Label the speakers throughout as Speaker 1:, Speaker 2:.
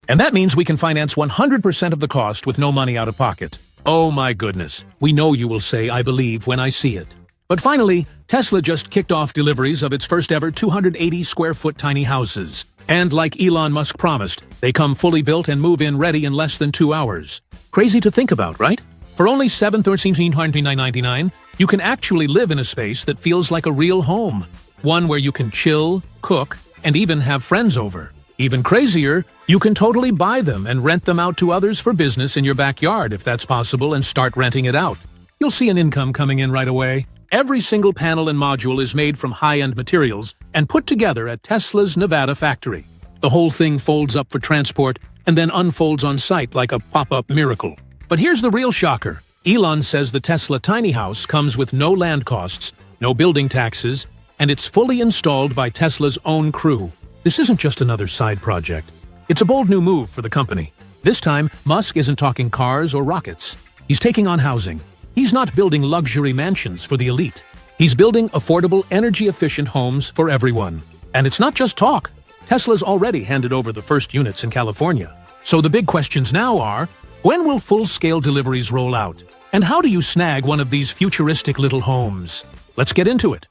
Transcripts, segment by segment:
Speaker 1: And that means we can finance 100% of the cost with no money out of pocket. Oh my goodness. We know you will say, I believe when I see it. But finally, Tesla just kicked off deliveries of its first ever 280 square foot tiny houses. And like Elon Musk promised, they come fully built and move in ready in less than 2 hours. Crazy to think about, right? For only $713.99, you can actually live in a space that feels like a real home. One where you can chill, cook, and even have friends over. Even crazier, you can totally buy them and rent them out to others for business in your backyard if that's possible and start renting it out. You'll see an income coming in right away. Every single panel and module is made from high-end materials and put together at Tesla's Nevada factory. The whole thing folds up for transport and then unfolds on site like a pop-up miracle. But here's the real shocker. Elon says the Tesla tiny house comes with no land costs, no building taxes, and it's fully installed by Tesla's own crew. This isn't just another side project. It's a bold new move for the company. This time, Musk isn't talking cars or rockets. He's taking on housing. He's not building luxury mansions for the elite. He's building affordable, energy-efficient homes for everyone. And it's not just talk. Tesla's already handed over the first units in California. So the big questions now are, when will full-scale deliveries roll out? And how do you snag one of these futuristic little homes? Let's get into it.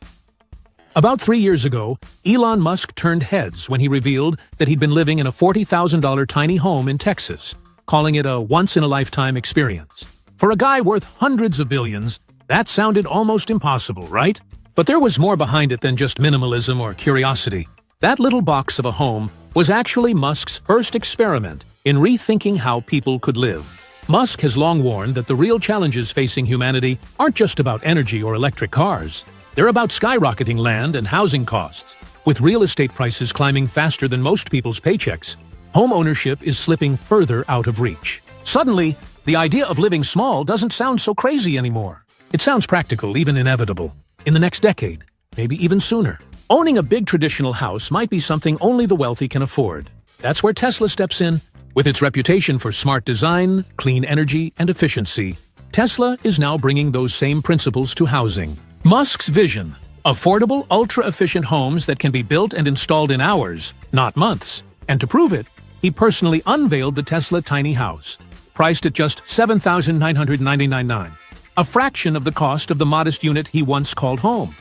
Speaker 1: About 3 years ago, Elon Musk turned heads when he revealed that he'd been living in a $40,000 tiny home in Texas, calling it a once-in-a-lifetime experience. For a guy worth hundreds of billions, that sounded almost impossible, right? But there was more behind it than just minimalism or curiosity. That little box of a home was actually Musk's first experiment in rethinking how people could live. Musk has long warned that the real challenges facing humanity aren't just about energy or electric cars. They're about skyrocketing land and housing costs. With real estate prices climbing faster than most people's paychecks, home ownership is slipping further out of reach. Suddenly, the idea of living small doesn't sound so crazy anymore. It sounds practical, even inevitable. In the next decade, maybe even sooner. Owning a big traditional house might be something only the wealthy can afford. That's where Tesla steps in. With its reputation for smart design, clean energy, and efficiency, Tesla is now bringing those same principles to housing. Musk's vision: affordable, ultra-efficient homes that can be built and installed in hours, not months. And to prove it, he personally unveiled the Tesla tiny house, priced at just $7,999, a fraction of the cost of the modest unit he once called home.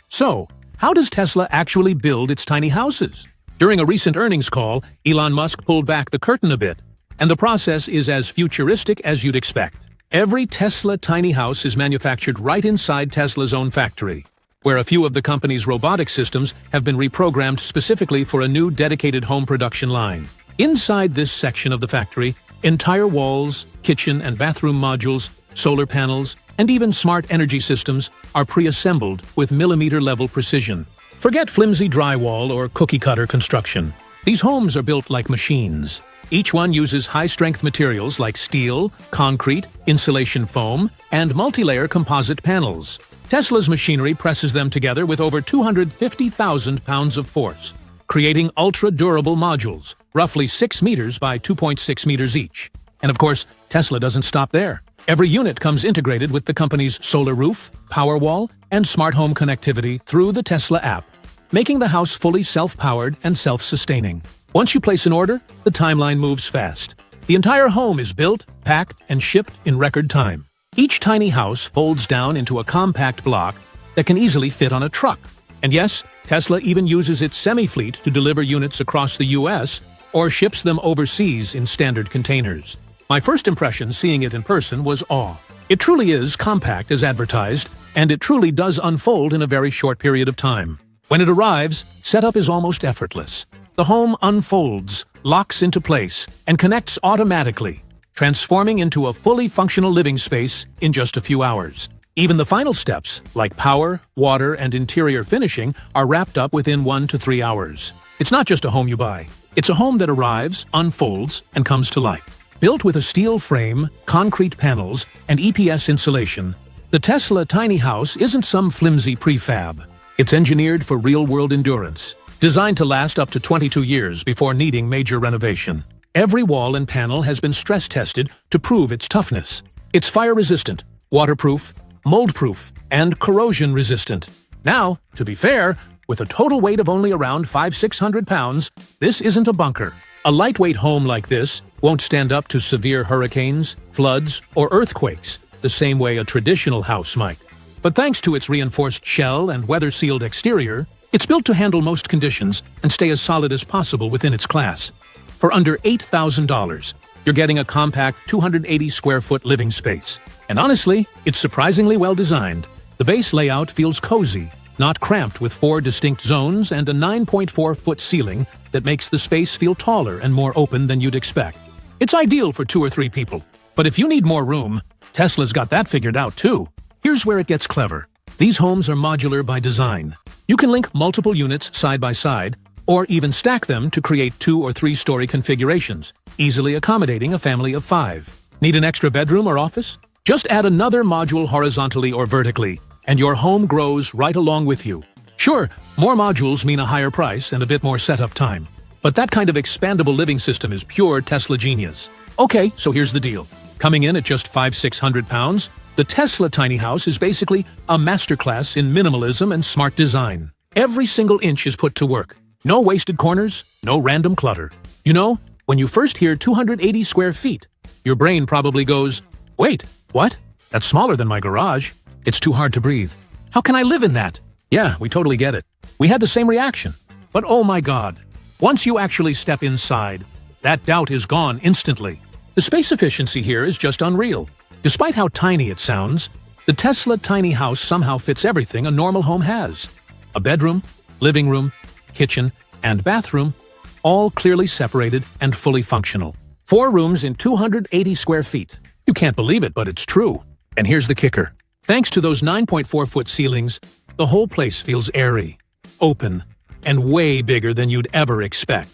Speaker 1: So, how does Tesla actually build its tiny houses? During a recent earnings call, Elon Musk pulled back the curtain a bit, and the process is as futuristic as you'd expect. Every Tesla tiny house is manufactured right inside Tesla's own factory, where a few of the company's robotic systems have been reprogrammed specifically for a new dedicated home production line. Inside this section of the factory, entire walls, kitchen and bathroom modules, solar panels, and even smart energy systems are pre-assembled with millimeter-level precision. Forget flimsy drywall or cookie-cutter construction. These homes are built like machines. Each one uses high-strength materials like steel, concrete, insulation foam, and multi-layer composite panels. Tesla's machinery presses them together with over 250,000 pounds of force, creating ultra-durable modules, roughly 6 meters by 2.6 meters each. And of course, Tesla doesn't stop there. Every unit comes integrated with the company's solar roof, Powerwall, and smart home connectivity through the Tesla app, making the house fully self-powered and self-sustaining. Once you place an order, the timeline moves fast. The entire home is built, packed, and shipped in record time. Each tiny house folds down into a compact block that can easily fit on a truck. And yes, Tesla even uses its semi-fleet to deliver units across the US or ships them overseas in standard containers. My first impression seeing it in person was awe. It truly is compact as advertised, and it truly does unfold in a very short period of time. When it arrives, setup is almost effortless. The home unfolds, locks into place, and connects automatically, transforming into a fully functional living space in just a few hours. Even the final steps, like power, water, and interior finishing, are wrapped up within 1 to 3 hours. It's not just a home you buy. It's a home that arrives, unfolds, and comes to life. Built with a steel frame, concrete panels, and EPS insulation, the Tesla tiny house isn't some flimsy prefab. It's engineered for real-world endurance, designed to last up to 22 years before needing major renovation. Every wall and panel has been stress-tested to prove its toughness. It's fire-resistant, waterproof, mold-proof, and corrosion-resistant. Now, to be fair, with a total weight of only around 500–600 pounds, this isn't a bunker. A lightweight home like this won't stand up to severe hurricanes, floods, or earthquakes the same way a traditional house might. But thanks to its reinforced shell and weather-sealed exterior, it's built to handle most conditions and stay as solid as possible within its class. For under $8,000, you're getting a compact 280-square-foot living space. And honestly, it's surprisingly well designed. The base layout feels cozy, not cramped, with 4 distinct zones and a 9.4-foot ceiling that makes the space feel taller and more open than you'd expect. It's ideal for 2 or 3 people. But if you need more room, Tesla's got that figured out too. Here's where it gets clever. These homes are modular by design. You can link multiple units side by side, or even stack them to create 2- or 3-story configurations, easily accommodating a family of 5. Need an extra bedroom or office? Just add another module horizontally or vertically, and your home grows right along with you. Sure, more modules mean a higher price and a bit more setup time, but that kind of expandable living system is pure Tesla genius. Okay, so here's the deal. Coming in at just £500–600, the Tesla tiny house is basically a masterclass in minimalism and smart design. Every single inch is put to work. No wasted corners, no random clutter. You know, when you first hear 280 square feet, your brain probably goes, "Wait, what? That's smaller than my garage. It's too hard to breathe. How can I live in that?" Yeah, we totally get it. We had the same reaction. But oh my God, once you actually step inside, that doubt is gone instantly. The space efficiency here is just unreal. Despite how tiny it sounds, the Tesla tiny house somehow fits everything a normal home has. A bedroom, living room, kitchen, and bathroom, all clearly separated and fully functional. 4 rooms in 280 square feet. You can't believe it, but it's true. And here's the kicker. Thanks to those 9.4-foot ceilings, the whole place feels airy, open, and way bigger than you'd ever expect.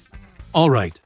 Speaker 1: All right,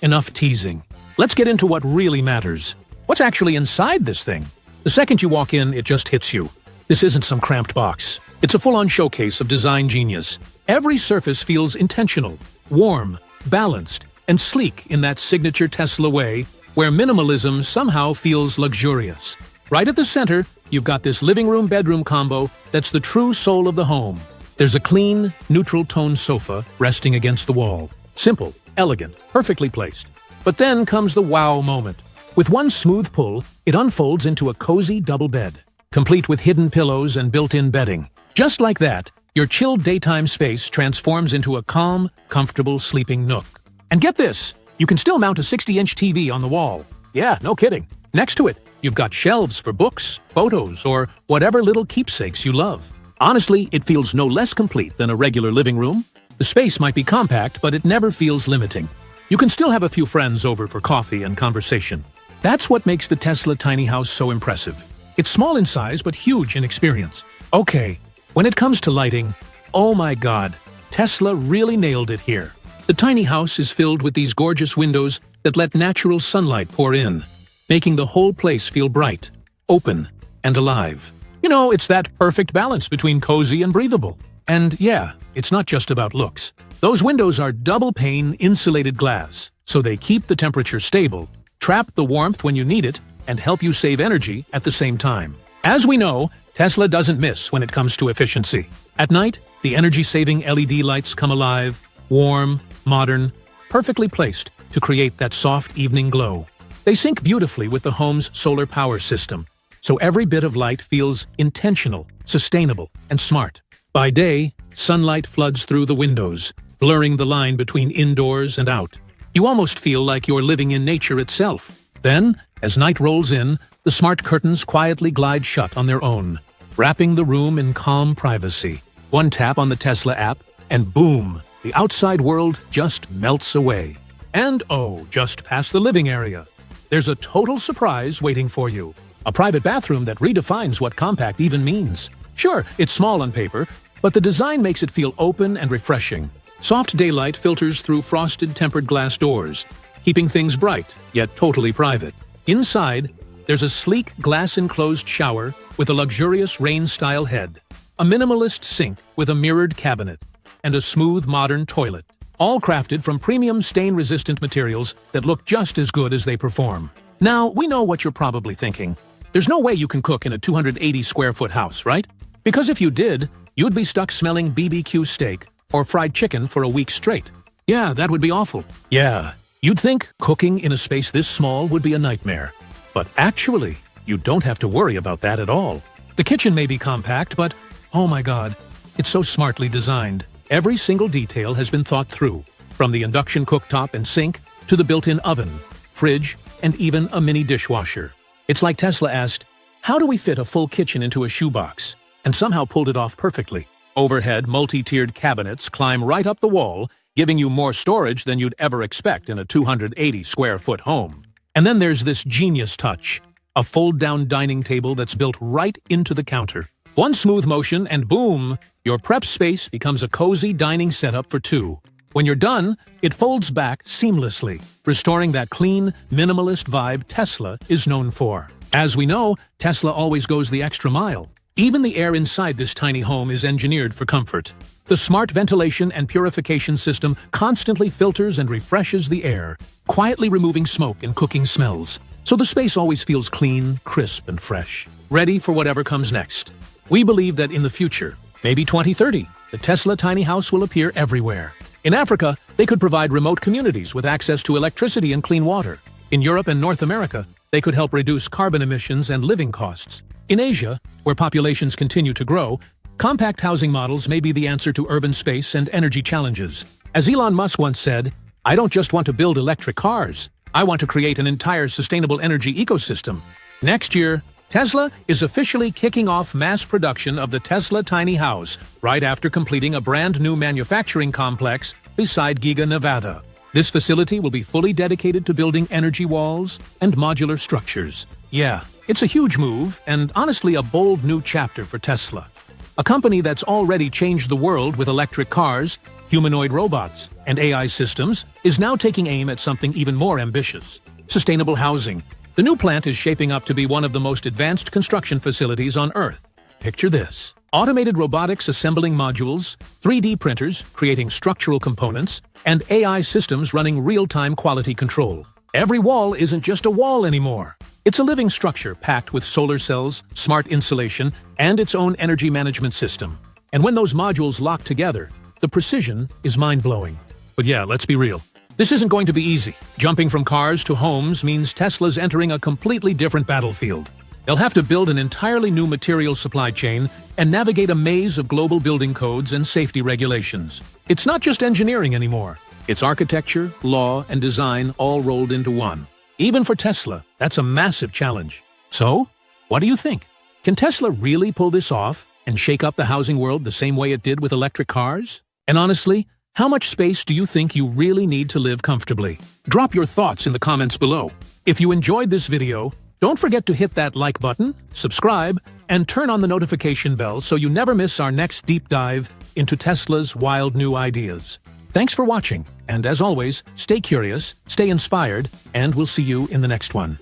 Speaker 1: enough teasing. Let's get into what really matters. What's actually inside this thing? The second you walk in, it just hits you. This isn't some cramped box. It's a full-on showcase of design genius. Every surface feels intentional, warm, balanced, and sleek in that signature Tesla way, where minimalism somehow feels luxurious. Right at the center, you've got this living room-bedroom combo that's the true soul of the home. There's a clean, neutral-tone sofa resting against the wall. Simple, elegant, perfectly placed. But then comes the wow moment. With one smooth pull, it unfolds into a cozy double bed, complete with hidden pillows and built-in bedding. Just like that, your chilled daytime space transforms into a calm, comfortable sleeping nook. And get this, you can still mount a 60-inch TV on the wall. Yeah, no kidding. Next to it, you've got shelves for books, photos, or whatever little keepsakes you love. Honestly, it feels no less complete than a regular living room. The space might be compact, but it never feels limiting. You can still have a few friends over for coffee and conversation. That's what makes the Tesla tiny house so impressive. It's small in size, but huge in experience. Okay, when it comes to lighting, oh my God, Tesla really nailed it here. The tiny house is filled with these gorgeous windows that let natural sunlight pour in, making the whole place feel bright, open, and alive. You know, it's that perfect balance between cozy and breathable. And yeah, it's not just about looks. Those windows are double-pane insulated glass, so they keep the temperature stable, trap the warmth when you need it, and help you save energy at the same time. As we know, Tesla doesn't miss when it comes to efficiency. At night, the energy-saving LED lights come alive, warm, modern, perfectly placed to create that soft evening glow. They sync beautifully with the home's solar power system, so every bit of light feels intentional, sustainable, and smart. By day, sunlight floods through the windows, blurring the line between indoors and out. You almost feel like you're living in nature itself. Then, as night rolls in, the smart curtains quietly glide shut on their own, wrapping the room in calm privacy. One tap on the Tesla app, and boom, the outside world just melts away. And oh, just past the living area, there's a total surprise waiting for you. A private bathroom that redefines what compact even means. Sure, it's small on paper, but the design makes it feel open and refreshing. Soft daylight filters through frosted tempered glass doors, keeping things bright, yet totally private. Inside, there's a sleek glass-enclosed shower with a luxurious rain-style head, a minimalist sink with a mirrored cabinet, and a smooth modern toilet, all crafted from premium stain-resistant materials that look just as good as they perform. Now, we know what you're probably thinking. There's no way you can cook in a 280-square-foot house, right? Because if you did, you'd be stuck smelling BBQ steak or fried chicken for a week straight. Yeah, that would be awful. Yeah, You'd think cooking in a space this small would be a nightmare. But actually, you don't have to worry about that at all. The kitchen may be compact, but oh my God, it's so smartly designed. Every single detail has been thought through, from the induction cooktop and sink to the built-in oven, fridge, and even a mini dishwasher. It's like Tesla asked, how do we fit a full kitchen into a shoebox? And somehow pulled it off perfectly. Overhead, multi-tiered cabinets climb right up the wall, giving you more storage than you'd ever expect in a 280-square-foot home. And then there's this genius touch, a fold-down dining table that's built right into the counter. One smooth motion and boom, your prep space becomes a cozy dining setup for two. When you're done, it folds back seamlessly, restoring that clean, minimalist vibe Tesla is known for. As we know, Tesla always goes the extra mile. Even the air inside this tiny home is engineered for comfort. The smart ventilation and purification system constantly filters and refreshes the air, quietly removing smoke and cooking smells. So the space always feels clean, crisp, and fresh, ready for whatever comes next. We believe that in the future, maybe 2030, the Tesla tiny house will appear everywhere. In Africa, they could provide remote communities with access to electricity and clean water. In Europe and North America, they could help reduce carbon emissions and living costs. In Asia, where populations continue to grow, compact housing models may be the answer to urban space and energy challenges. As Elon Musk once said, I don't just want to build electric cars. I want to create an entire sustainable energy ecosystem. Next year, Tesla is officially kicking off mass production of the Tesla tiny house right after completing a brand new manufacturing complex beside Giga, Nevada. This facility will be fully dedicated to building energy walls and modular structures. Yeah, it's a huge move and honestly a bold new chapter for Tesla. A company that's already changed the world with electric cars, humanoid robots, and AI systems is now taking aim at something even more ambitious: sustainable housing. The new plant is shaping up to be one of the most advanced construction facilities on Earth. Picture this: automated robotics assembling modules, 3D printers creating structural components, and AI systems running real-time quality control. Every wall isn't just a wall anymore. It's a living structure packed with solar cells, smart insulation, and its own energy management system. And when those modules lock together, the precision is mind-blowing. But yeah, let's be real. This isn't going to be easy. Jumping from cars to homes means Tesla's entering a completely different battlefield. They'll have to build an entirely new material supply chain and navigate a maze of global building codes and safety regulations. It's not just engineering anymore. It's architecture, law, and design all rolled into one. Even for Tesla, that's a massive challenge. So, what do you think? Can Tesla really pull this off and shake up the housing world the same way it did with electric cars? And honestly, how much space do you think you really need to live comfortably? Drop your thoughts in the comments below. If you enjoyed this video, don't forget to hit that like button, subscribe, and turn on the notification bell so you never miss our next deep dive into Tesla's wild new ideas. Thanks for watching, and as always, stay curious, stay inspired, and we'll see you in the next one.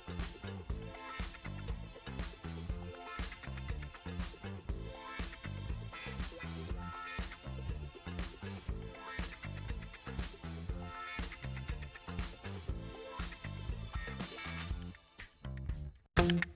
Speaker 2: Thank you.